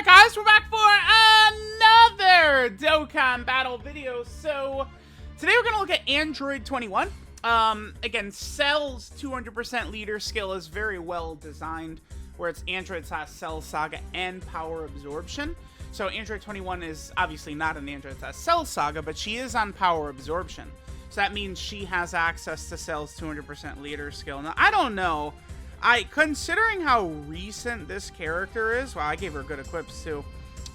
guys, we're back for another Dokkan battle video. So today we're gonna look at Android 21. Again, Cell's 200% leader skill is very well designed, where it's Android Cell Saga and Power Absorption. So Android 21 is obviously not an Android Cell Saga, but she is on Power Absorption. So that means she has access to Cell's 200% leader skill. Now, I don't know. Considering how recent this character is, well, I gave her good equips too.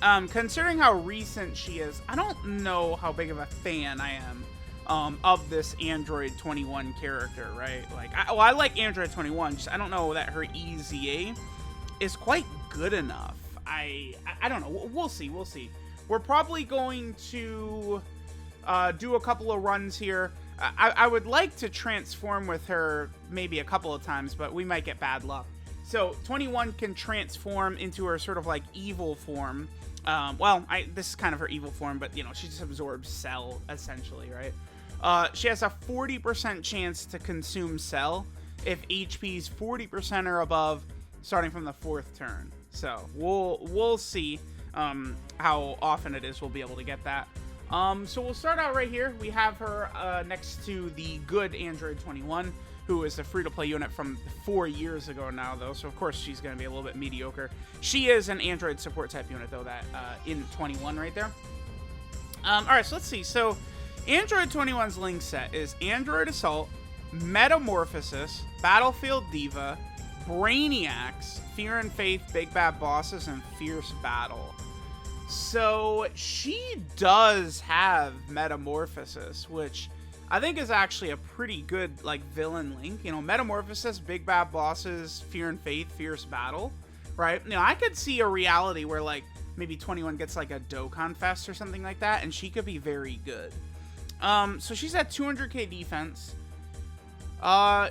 Considering how recent she is, I don't know how big of a fan I am of this Android 21 character, right? Like, I like Android 21, just I don't know that her EZA is quite good enough. I don't know. We'll see. We'll see. We're probably going to do a couple of runs here. I would like to transform with her maybe a couple of times, but we might get bad luck. So 21 can transform into her sort of like evil form. This is kind of her evil form, but you know, she just absorbs Cell essentially, right? She has a 40% chance to consume Cell if HP's 40% or above, starting from the 4th turn. So we'll see how often it is we'll be able to get that. So we'll start out right here. We have her next to the good Android 21, who is a free-to-play unit from 4 years ago now, though. So, of course, she's going to be a little bit mediocre. She is an Android support type unit, though, that in 21 right there. All right, so let's see. So, Android 21's link set is Android Assault, Metamorphosis, Battlefield Diva, Brainiacs, Fear and Faith, Big Bad Bosses, and Fierce Battle. So she does have Metamorphosis, which I think is actually a pretty good like villain link. You know, Metamorphosis, Big Bad Bosses, Fear and Faith, Fierce Battle, right? You know, I could see a reality where like maybe 21 gets like a Dokkan Fest or something like that, and she could be very good. So she's at 200k defense.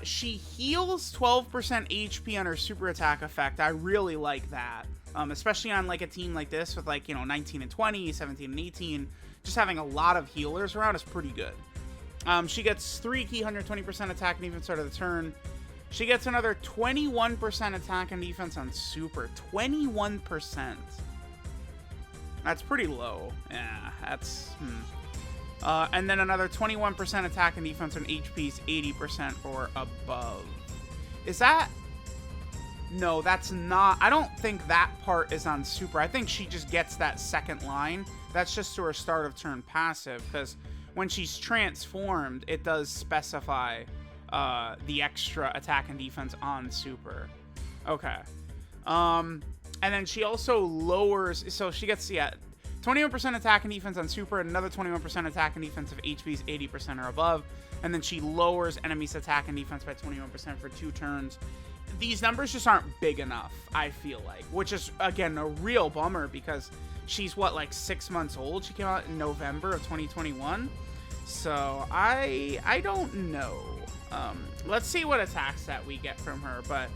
She heals 12% HP on her super attack effect. I really like that. Especially on like a team like this with like, you know, 19 and 20, 17 and 18, just having a lot of healers around is pretty good. She gets 3 key 120% attack and defense start of the turn. She gets another 21% attack and defense on super. 21%. That's pretty low. Yeah, that's... and then another 21% attack and defense on HP's 80% or above. Is that... No, that's not... I don't think that part is on super. I think she just gets that second line. That's just to her start of turn passive, because when she's transformed, it does specify the extra attack and defense on super. Okay. And then she also lowers... So she gets, 21% attack and defense on super, and another 21% attack and defense if HP's 80% or above. And then she lowers enemies' attack and defense by 21% for 2 turns. These numbers just aren't big enough, I feel like, which is, again, a real bummer because she's, what, like 6 months old? She came out in November of 2021. So, I don't know. Let's see what attack stat we get from her, but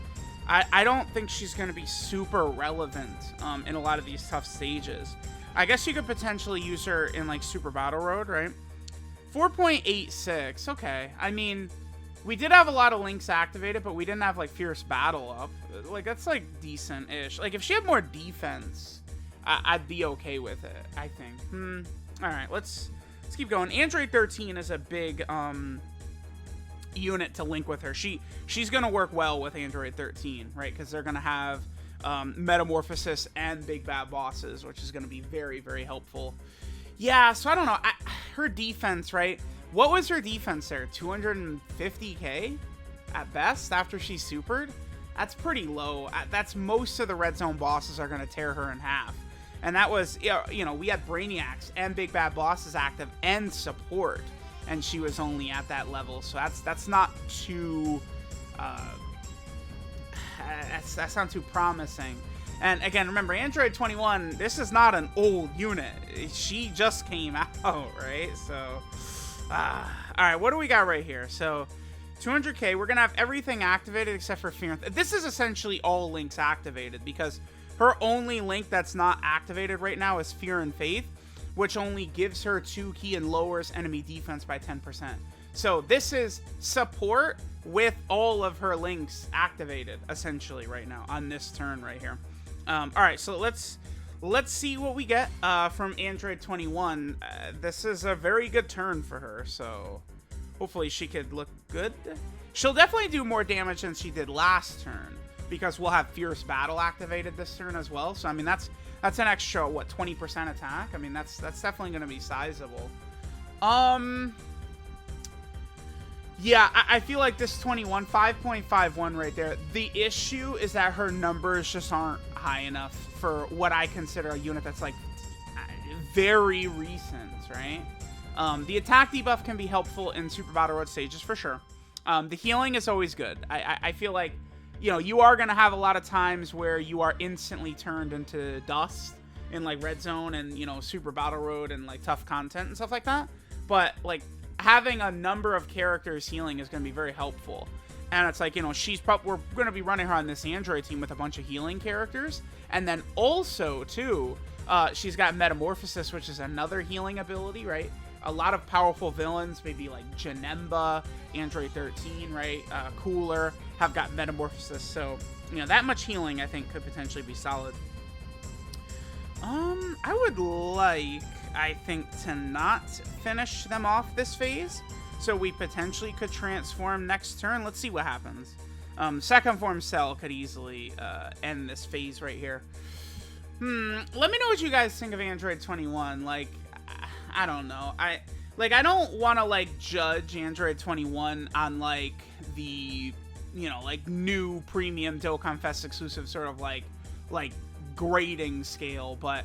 I don't think she's going to be super relevant in a lot of these tough stages. I guess you could potentially use her in, like, Super Battle Road, right? 4.86, okay. I mean... We did have a lot of links activated, but we didn't have, like, Fierce Battle up. Like, that's, like, decent-ish. Like, if she had more defense, I'd be okay with it, I think. Alright, let's keep going. Android 13 is a big, unit to link with her. She's gonna work well with Android 13, right? Because they're gonna have, Metamorphosis and Big Bad Bosses, which is gonna be very, very helpful. Yeah, so I don't know. Her defense, right? What was her defense there? 250k at best after she supered? That's pretty low. That's most of the red zone bosses are going to tear her in half. And that was, you know, we had Brainiacs and Big Bad Bosses active and support. And she was only at that level. So that's not too... that's not too promising. And again, remember, Android 21, this is not an old unit. She just came out, right? So... Alright, what do we got right here? So, 200k, we're gonna have everything activated except for Fear. This is essentially all links activated, because her only link that's not activated right now is Fear and Faith, which only gives her 2 key and lowers enemy defense by 10%. So, this is support with all of her links activated, essentially, right now, on this turn right here. Alright, so let's let's see what we get from Android 21. This is a very good turn for her, so hopefully she could look good. She'll definitely do more damage than she did last turn, because we'll have Fierce Battle activated this turn as well. So I mean, that's an extra, what, 20% attack? I mean, that's definitely going to be sizable. Yeah, I feel like this 21, 5.51 right there. The issue is that her numbers just aren't high enough for what I consider a unit that's like very recent, right? The attack debuff can be helpful in Super Battle Road stages for sure. The healing is always good. I feel like, you know, you are going to have a lot of times where you are instantly turned into dust in like Red Zone and, you know, Super Battle Road and like tough content and stuff like that. But like having a number of characters healing is going to be very helpful. And it's like, you know, we're going to be running her on this Android team with a bunch of healing characters. And then also, too, she's got Metamorphosis, which is another healing ability, right? A lot of powerful villains, maybe like Janemba, Android 13, right? Cooler, have got Metamorphosis. So, you know, that much healing, I think, could potentially be solid. I would like, I think, to not finish them off this phase. So we potentially could transform next turn. Let's see what happens. Second form Cell could easily end this phase right here. Let me know what you guys think of Android 21. Like, I don't know. I don't want to like judge Android 21 on like the, you know, like new premium Dokkan Fest exclusive sort of like grading scale, but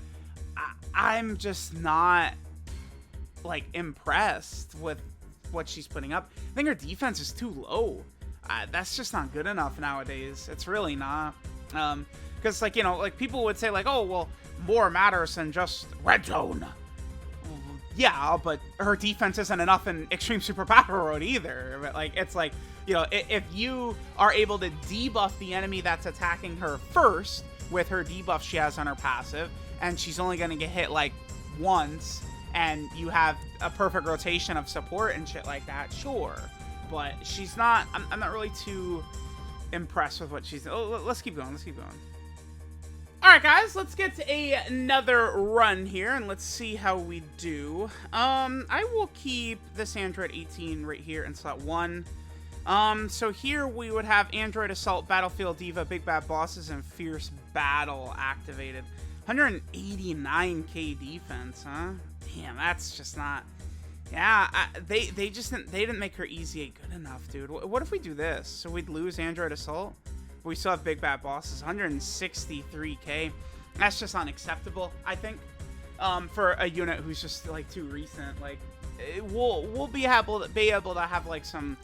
I'm just not like impressed with what she's putting up. I think her defense is too low. That's just not good enough nowadays. It's really not. Because like, you know, like people would say like, oh, well, more matters than just Red Zone. Yeah, but her defense isn't enough in Extreme Super Battle Road either. But like, it's like, you know, if you are able to debuff the enemy that's attacking her first with her debuff she has on her passive, and she's only going to get hit like once, and you have a perfect rotation of support and shit like that, sure. But she's not, I'm not really too impressed with what she's, let's keep going, let's keep going. Alright guys, let's get to another run here, and let's see how we do. I will keep this Android 18 right here in slot 1. So here we would have Android Assault, Battlefield Diva, Big Bad Bosses, and Fierce Battle activated. 189k defense, huh? Damn, that's just not... Yeah, they didn't make her EZA good enough, dude. What if we do this? So we'd lose Android Assault? We still have Big Bad Bosses, 163k. That's just unacceptable, I think, for a unit who's just like too recent. Like, we'll be able to have like some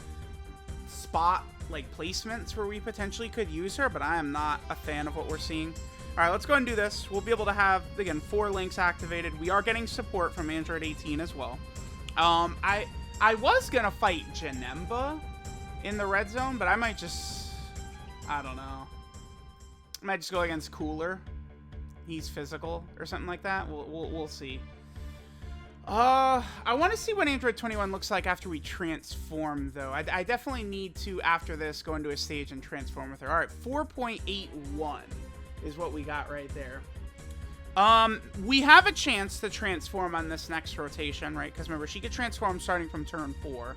spot like placements where we potentially could use her, but I am not a fan of what we're seeing. All right, let's go ahead and do this. We'll be able to have, again, 4 links activated. We are getting support from Android 18 as well. I was gonna fight Janemba in the Red Zone, but I might just, I don't know. I might just go against Cooler. He's physical or something like that. We'll see. I want to see what Android 21 looks like after we transform, though. I definitely need to, after this, go into a stage and transform with her. All right, 4.81 is what we got right there. We have a chance to transform on this next rotation, right? Because remember, she could transform starting from turn 4.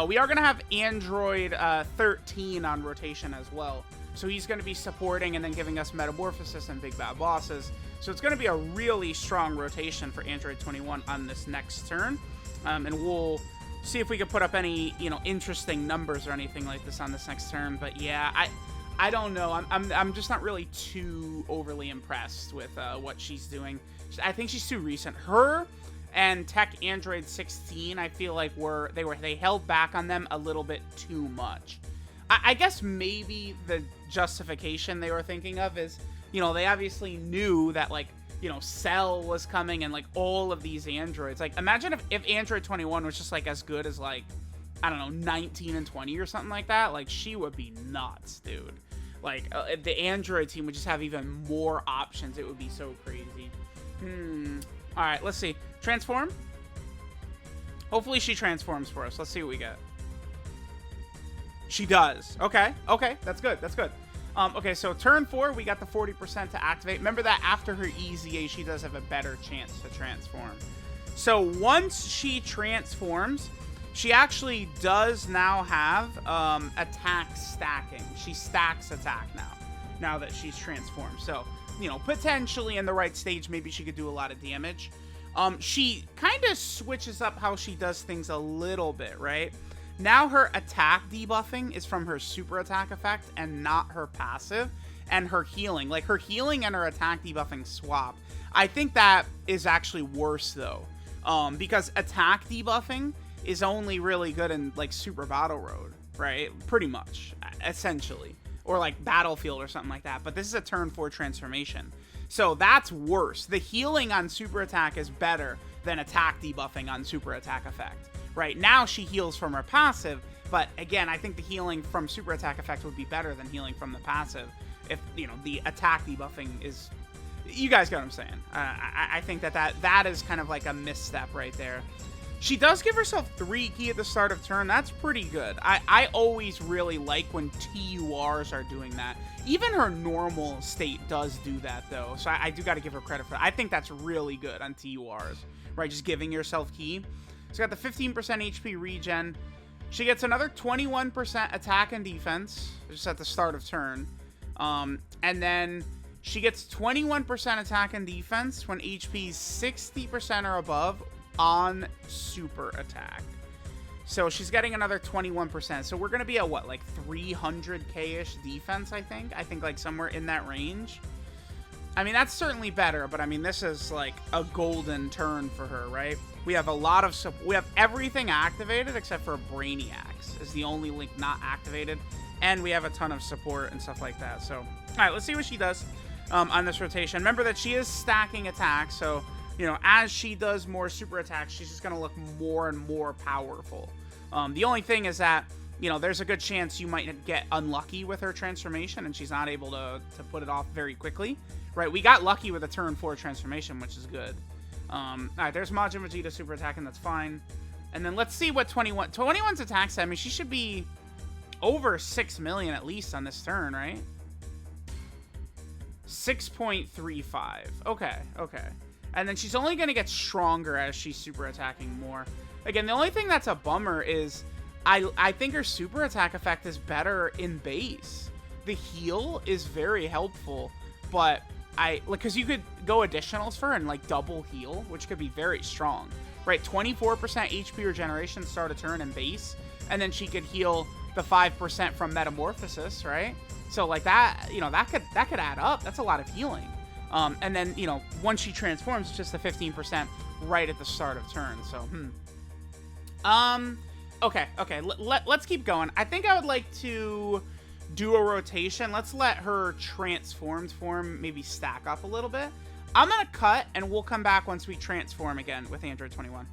We are going to have Android 13 on rotation as well. So he's going to be supporting and then giving us Metamorphosis and Big Bad Bosses. So it's going to be a really strong rotation for Android 21 on this next turn. And we'll see if we can put up any, you know, interesting numbers or anything like this on this next turn. But yeah, I don't know. I'm just not really too overly impressed with what she's doing. I think she's too recent. Her and Tech Android 16, I feel like they held back on them a little bit too much. I guess maybe the justification they were thinking of is, you know, they obviously knew that, like, you know, Cell was coming and, like, all of these androids. Like, imagine if Android 21 was just, like, as good as, like, I don't know, 19 and 20 or something like that. Like, she would be nuts, dude. Like, the Android team would just have even more options. It would be so crazy. All right, let's see. Transform? Hopefully she transforms for us. Let's see what we get. She does. Okay, that's good, that's good. Okay, so turn 4, we got the 40% to activate. Remember that after her EZA, she does have a better chance to transform. So once she transforms, she actually does now have attack stacking. She stacks attack now that she's transformed. So, you know, potentially in the right stage, maybe she could do a lot of damage. She kind of switches up how she does things a little bit, right? Now her attack debuffing is from her super attack effect and not her passive, and her healing. Like, her healing and her attack debuffing swap. I think that is actually worse, though, because attack debuffing is only really good in, like, Super Battle Road, right? Pretty much, essentially. Or, like, Battlefield or something like that. But this is a turn 4 transformation. So that's worse. The healing on super attack is better than attack debuffing on super attack effect. Right now she heals from her passive, but again, I think the healing from super attack effect would be better than healing from the passive if, you know, the attack debuffing is... You guys get what I'm saying. I think that is kind of like a misstep right there. She does give herself 3 ki at the start of turn. That's pretty good. I always really like when TURs are doing that. Even her normal state does do that, though. So I do got to give her credit for that. I think that's really good on TURs, right? Just giving yourself ki. She's got the 15% HP regen. She gets another 21% attack and defense just at the start of turn. And then she gets 21% attack and defense when HP is 60% or above on super attack. So she's getting another 21%. So we're going to be at what, like 300k-ish defense, I think? I think like somewhere in that range. I mean, that's certainly better, but I mean, this is like a golden turn for her, right? We have a lot of we have everything activated except for Brainiacs is the only link not activated, and we have a ton of support and stuff like that. So, all right, let's see what she does on this rotation. Remember that she is stacking attacks, so you know, as she does more super attacks, she's just gonna look more and more powerful. The only thing is that, you know, there's a good chance you might get unlucky with her transformation, and she's not able to put it off very quickly. Right, we got lucky with a turn 4 transformation, which is good. Alright, there's Majin Vegeta super attacking, that's fine. And then let's see what 21's attack set. I mean, she should be over 6 million at least on this turn, right? 6.35. Okay. And then she's only going to get stronger as she's super attacking more. Again, the only thing that's a bummer is I think her super attack effect is better in base. The heal is very helpful, but because you could go additionals for her and like double heal, which could be very strong, right? 24% HP regeneration start a turn in base, and then she could heal the 5% from Metamorphosis, right? So like that, you know, that could add up. That's a lot of healing. And then, you know, once she transforms, just the 15% right at the start of turn. So, okay. Let's keep going. I think I would like to do a rotation. Let's let her transformed form maybe stack up a little bit. I'm gonna cut, and we'll come back once we transform again with Android 21.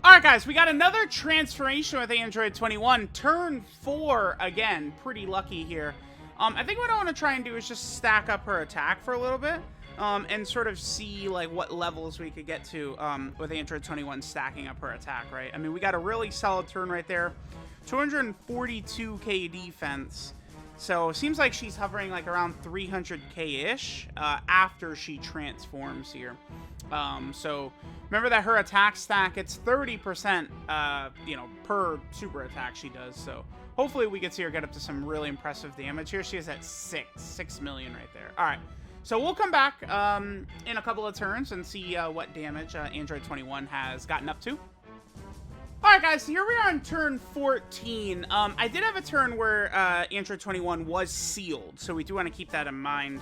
Alright guys, we got another transformation with Android 21. Turn 4 again. Pretty lucky here. I think what I want to try and do is just stack up her attack for a little bit. And sort of see like what levels we could get to with Android 21 stacking up her attack, right? I mean, we got a really solid turn right there. 242k defense. So it seems like she's hovering like around 300k-ish after she transforms here. So remember that her attack stack, it's 30%, you know, per super attack she does. So hopefully we can see her get up to some really impressive damage here. She is at 6 million right there. All right. So we'll come back in a couple of turns and see what damage Android 21 has gotten up to. Alright guys, so here we are on turn 14. I did have a turn where Android 21 was sealed, so we do want to keep that in mind.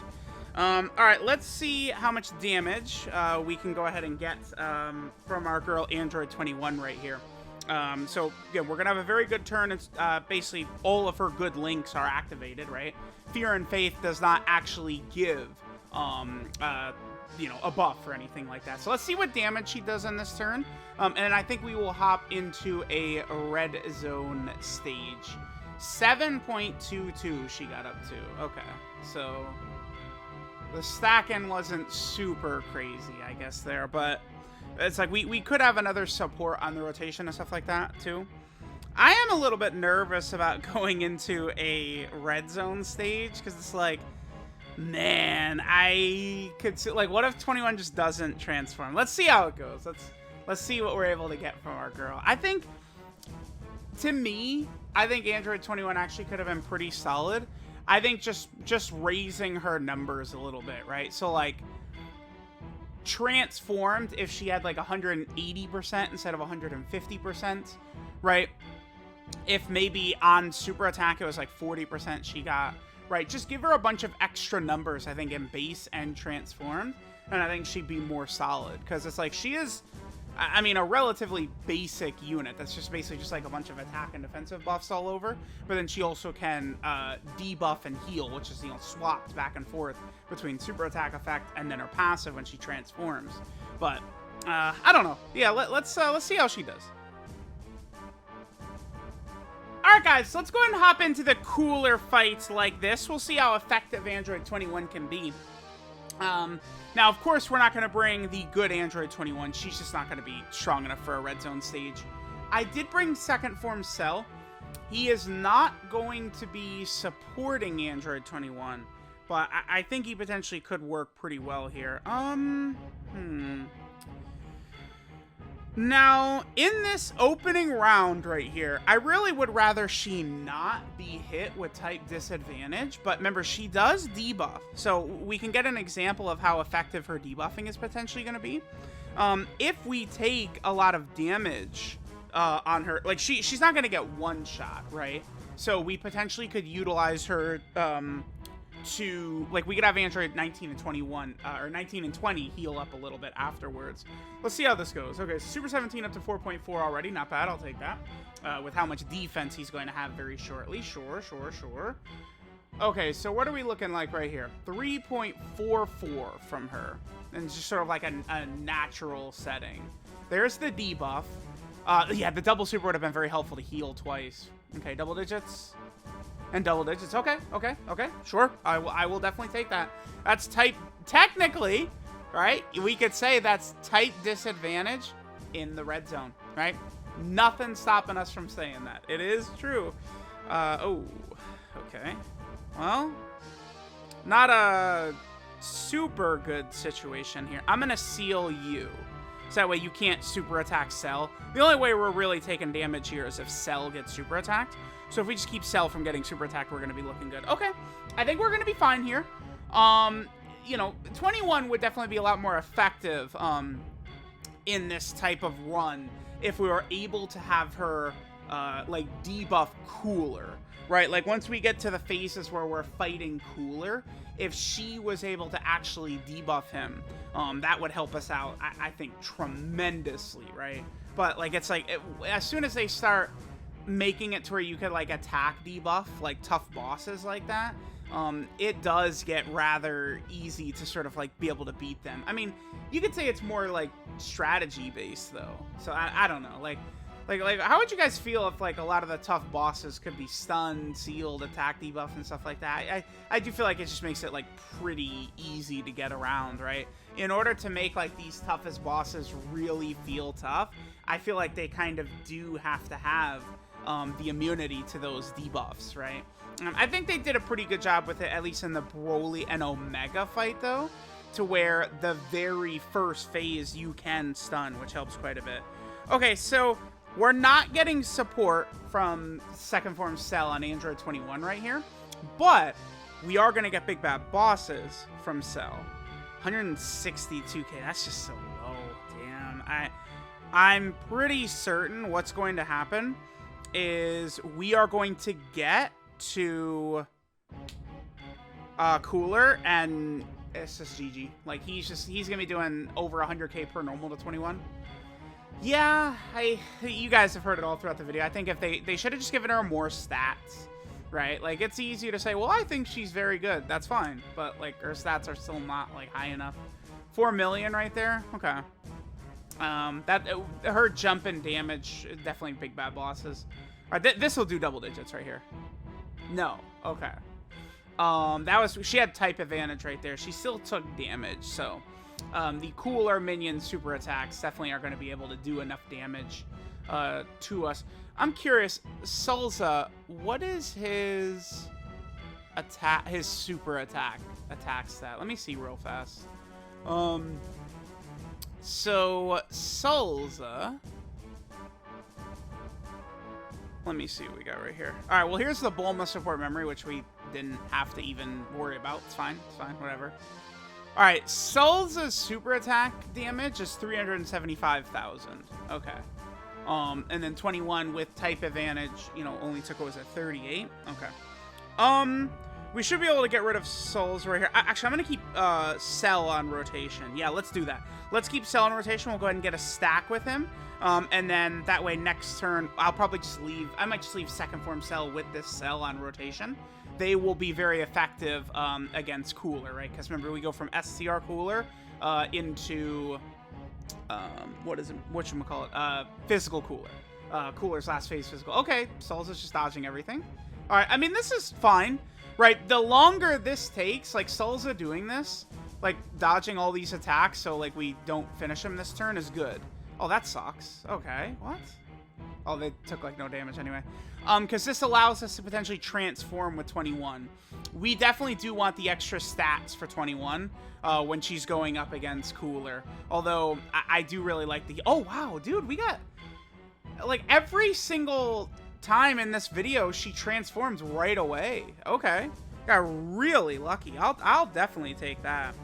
Alright, let's see how much damage we can go ahead and get from our girl Android 21 right here. So, again, we're going to have a very good turn. It's basically all of her good links are activated, right? Fear and Faith does not actually give, you know, a buff or anything like that. So let's see what damage she does on this turn. And I think we will hop into a red zone stage. 7.22 she got up to. Okay, so the stacking wasn't super crazy, I guess, there. But it's like we could have another support on the rotation and stuff like that, too. I am a little bit nervous about going into a red zone stage because it's like, man, I could see, like, what if 21 just doesn't transform? Let's see how it goes. Let's see what we're able to get from our girl. I think, to me, I think Android 21 actually could have been pretty solid. I think just raising her numbers a little bit, right? So, like, transformed, if she had, like, 180% instead of 150%, right? If maybe on super attack it was like 40% she got, right? Just give her a bunch of extra numbers, I think, in base and transformed, and I think she'd be more solid, because it's like she is, I mean, a relatively basic unit that's just basically just like a bunch of attack and defensive buffs all over, but then she also can debuff and heal, which is, you know, swapped back and forth between super attack effect and then her passive when she transforms. But I don't know. Yeah, let's see how she does. Alright guys, so let's go ahead and hop into the cooler fights like this. We'll see how effective Android 21 can be. Now, of course, we're not going to bring the good Android 21. She's just not going to be strong enough for a red zone stage. I did bring second form Cell. He is not going to be supporting Android 21, but I think he potentially could work pretty well here. Now, in this opening round right here, I really would rather she not be hit with type disadvantage, but remember, she does debuff, so we can get an example of how effective her debuffing is potentially going to be. If we take a lot of damage on her, like, she's not going to get one shot, right? So we potentially could utilize her to, like, we could have Android 19 and 21, or 19 and 20 heal up a little bit afterwards. Let's see how this goes. Okay, so Super 17 up to 4.4 already. Not bad. I'll take that. With how much defense he's going to have very shortly. Sure. Okay, so what are we looking like right here? 3.44 from her. And it's just sort of like a natural setting. There's the debuff. Yeah, the double super would have been very helpful to heal twice. Okay, double digits. And double digits. Okay. Sure. I will definitely take that. That's type, technically, right? We could say that's type disadvantage in the red zone, right? Nothing stopping us from saying that. It is true. Oh, okay. Well, not a super good situation here. I'm going to seal you. So that way you can't super attack Cell. The only way we're really taking damage here is if Cell gets super attacked. So if we just keep Cell from getting super attacked, we're going to be looking good. Okay, I think we're going to be fine here. You know, 21 would definitely be a lot more effective in this type of run if we were able to have her, like, debuff cooler, right? Like, once we get to the phases where we're fighting cooler, if she was able to actually debuff him, that would help us out, I think, tremendously, right? But, like, it's like, as soon as they start making it to where you could, like, attack debuff, like, tough bosses like that, it does get rather easy to sort of, like, be able to beat them. I mean, you could say it's more, like, strategy-based, though. So, I don't know, like, how would you guys feel if, like, a lot of the tough bosses could be stunned, sealed, attack debuff, and stuff like that? I do feel like it just makes it, like, pretty easy to get around, right? In order to make, like, these toughest bosses really feel tough, I feel like they kind of do have to have the immunity to those debuffs, right? I think they did a pretty good job with it, at least in the Broly and Omega fight, though, to where the very first phase you can stun, which helps quite a bit. Okay, so we're not getting support from second form Cell on Android 21 right here, but we are going to get big bad bosses from Cell. 162k, that's just so low. Damn. I'm pretty certain what's going to happen is we are going to get to Cooler, and it's just GG. Like, he's gonna be doing over 100k per normal to 21. Yeah, you guys have heard it all throughout the video. I think if they should have just given her more stats, right? Like, it's easy to say, well, I think she's very good. That's fine, but, like, her stats are still not, like, high enough. 4 million right there. Okay. Her jump in damage, definitely big bad bosses. All right, this will do double digits right here. No. Okay. She had type advantage right there. She still took damage, so the cooler minion super attacks definitely are going to be able to do enough damage to us. I'm curious, Salza, what is his attack, his super attack stat? Let me see real fast. So Salza, let me see what we got right here. All right, well, here's the Bulma support memory, which we didn't have to even worry about. It's fine, whatever. All right, Salza's super attack damage is 375,000. Okay. And then 21 with type advantage, you know, only took, what was it, 38? Okay. We should be able to get rid of Souls right here. Actually, I'm going to keep Cell on rotation. Yeah, let's do that. Let's keep Cell on rotation. We'll go ahead and get a stack with him. And then that way next turn, I'll probably just leave, I might just leave second form Cell with this Cell on rotation. They will be very effective against Cooler, right? Because remember, we go from STR Cooler into... whatchamacallit? Physical Cooler. Cooler's last phase physical. Okay, Souls is just dodging everything. Alright, I mean, this is fine. Right, the longer this takes, like, Salza doing this, like, dodging all these attacks so, like, we don't finish him this turn is good. Oh, that sucks. Okay, what? Oh, they took, like, no damage anyway. Because this allows us to potentially transform with 21. We definitely do want the extra stats for 21 when she's going up against Cooler. Although, I do really like the... Oh, wow, dude, we got... Like, every single time in this video, she transforms right away. Okay. Got really lucky. I'll definitely take that.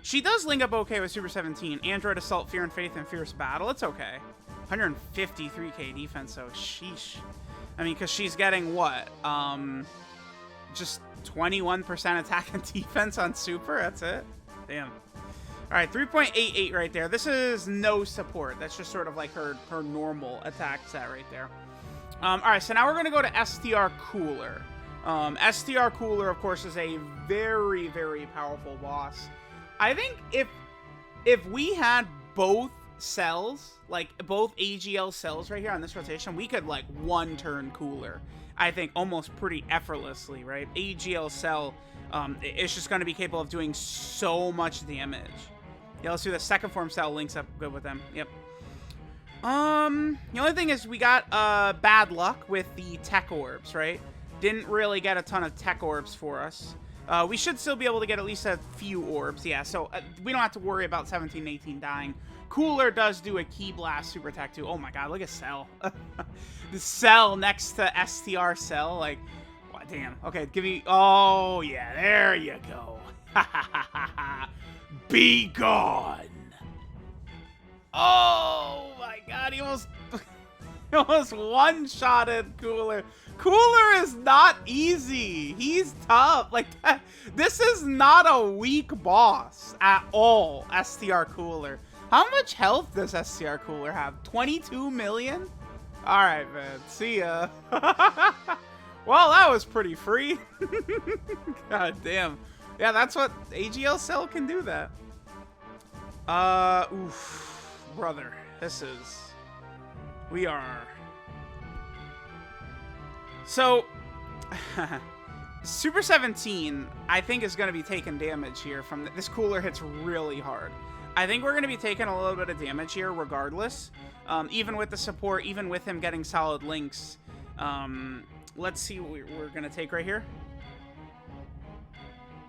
She does link up okay with Super 17. Android Assault, Fear and Faith, and Fierce Battle. It's okay. 153k defense, so sheesh. I mean, because she's getting what? Just 21% attack and defense on Super? That's it? Damn. Alright, 3.88 right there. This is no support. That's just sort of like her normal attack stat right there. Alright, so now we're going to go to STR Cooler. STR Cooler, of course, is a very, very powerful boss. I think if we had both cells, like both AGL cells right here on this rotation, we could like one turn Cooler. I think almost pretty effortlessly, right? AGL cell, it's just going to be capable of doing so much damage. Yeah, let's do the second form cell links up good with them. Yep. The only thing is we got bad luck with the tech orbs, right? Didn't really get a ton of tech orbs for us. We should still be able to get at least a few orbs, yeah, so we don't have to worry about 17 and 18 dying. Cooler does do a Ki Blast super attack too. Oh my god, look at Cell. The Cell next to STR Cell, like, oh, damn. Okay, give me, oh yeah, there you go. Be gone. Oh my god, he almost one-shotted Cooler. Cooler is not easy. He's tough. Like, this is not a weak boss at all, STR Cooler. How much health does STR Cooler have? 22 million? Alright, man. See ya. Well, that was pretty free. God damn. Yeah, that's what AGL Cell can do that. Oof. Brother, this is... We are... So, Super 17, I think, is going to be taking damage here from... This Cooler hits really hard. I think we're going to be taking a little bit of damage here regardless. Even with the support, even with him getting solid links. Let's see what we're going to take right here.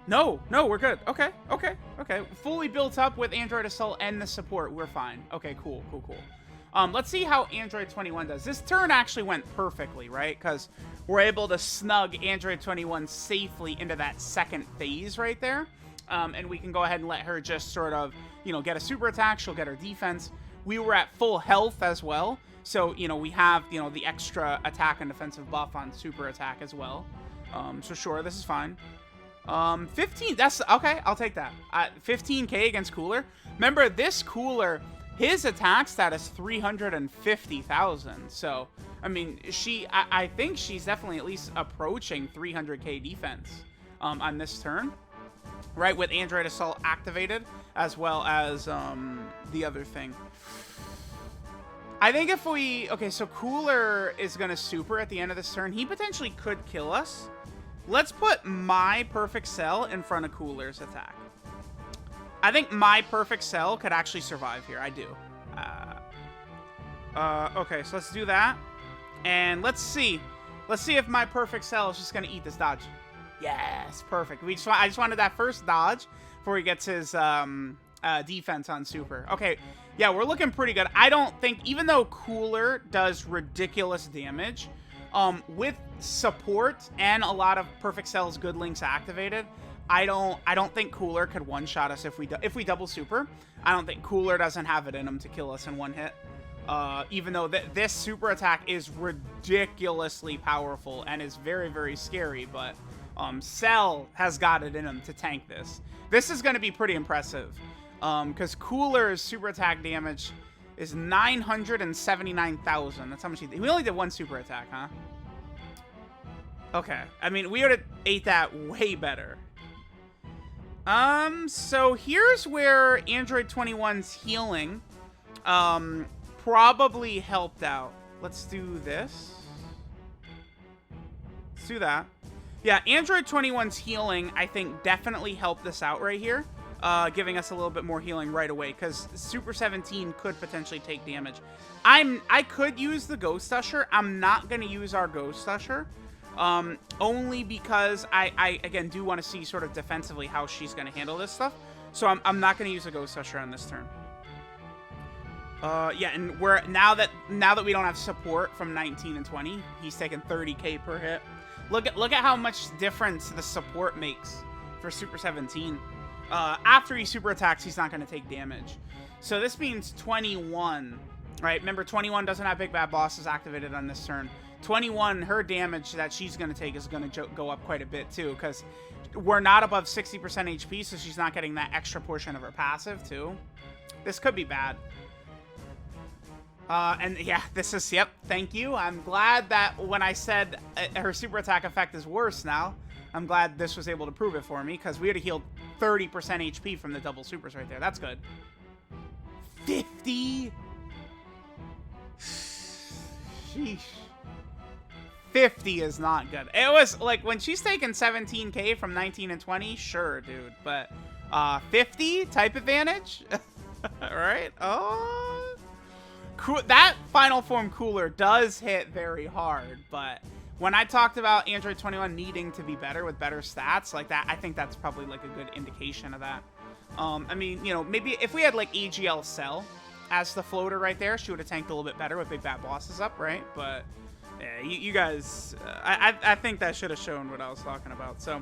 No, we're good. Okay. Fully built up with Android Assault and the support. We're fine. Okay, cool. Let's see how Android 21 does. This turn actually went perfectly, right? Because we're able to snug Android 21 safely into that second phase right there. And we can go ahead and let her just sort of, you know, get a super attack. She'll get her defense. We were at full health as well. So, you know, we have, you know, the extra attack and defensive buff on super attack as well. So sure, this is fine. 15, that's, okay, I'll take that. 15k against Cooler. Remember, this Cooler... His attack stat is 350,000. So, I mean, I think she's definitely at least approaching 300k defense on this turn. Right, with Android Assault activated, as well as the other thing. I think if we... Okay, so Cooler is going to super at the end of this turn. He potentially could kill us. Let's put my Perfect Cell in front of Cooler's attack. I think my Perfect Cell could actually survive here. I do. Okay, so let's do that. And let's see. Let's see if my perfect cell is just going to eat this dodge. Yes, perfect. I just wanted that first dodge before he gets his defense on super. Okay, yeah, we're looking pretty good. I don't think, even though Cooler does ridiculous damage, with support and a lot of perfect cells good links activated, I don't think Cooler could one-shot us if we double super. I don't think Cooler doesn't have it in him to kill us in one hit. Even though this super attack is ridiculously powerful and is very, very scary, but Cell has got it in him to tank this. This is going to be pretty impressive, because Cooler's super attack damage is 979,000. That's how much he did. We only did one super attack, huh? Okay. I mean, we would have ate that way better. So here's where Android 21's healing, probably helped out. Let's do this. Let's do that. Yeah, Android 21's healing, I think, definitely helped this out right here, giving us a little bit more healing right away, because Super 17 could potentially take damage. I could use the Ghost Usher. I'm not going to use our Ghost Usher, only because I again, do want to see sort of defensively how she's going to handle this stuff. So I'm not going to use a Ghost Usher on this turn. Yeah, and now that we don't have support from 19 and 20, he's taking 30k per hit. Look at how much difference the support makes for Super 17. After he super attacks, he's not going to take damage. So this means 21, right? Remember, 21 doesn't have Big Bad Bosses activated on this turn. 21, her damage that she's going to take is going to go up quite a bit too, because we're not above 60% HP, so she's not getting that extra portion of her passive too. This could be bad. And yeah, this is, yep, thank you. I'm glad that when I said her super attack effect is worse now, I'm glad this was able to prove it for me, because we would have healed 30% HP from the double supers right there. That's good. 50? Sheesh. 50 is not good. It was, like, when she's taking 17k from 19 and 20, sure, dude. But, 50? Type advantage? Alright, oh... That final form Cooler does hit very hard, but when I talked about Android 21 needing to be better with better stats like that, I think that's probably like a good indication of that. I mean, you know, maybe if we had like AGL Cell as the floater right there, she would have tanked a little bit better with Big Bad Bosses up, right? But yeah, you guys, I think that should have shown what I was talking about. So,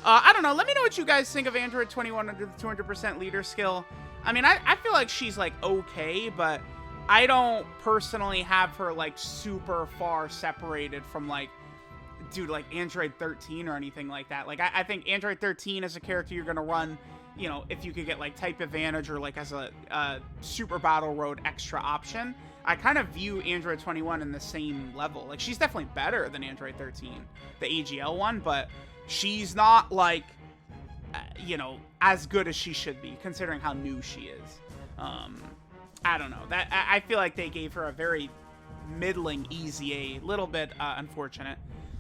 I don't know. Let me know what you guys think of Android 21 under the 200% leader skill. I mean, I feel like she's like okay, but I don't personally have her, like, super far separated from, like, dude, like, Android 13 or anything like that. Like, I think Android 13 is a character you're going to run, you know, if you could get, like, type advantage or, like, as a super battle road extra option. I kind of view Android 21 in the same level. Like, she's definitely better than Android 13, the AGL one, but she's not, like, you know, as good as she should be, considering how new she is. I don't know. I feel like they gave her a very middling EZA, little bit unfortunate.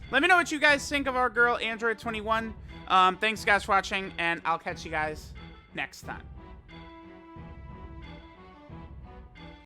Let me know what you guys think of our girl Android 21. Thanks guys for watching, and I'll catch you guys next time.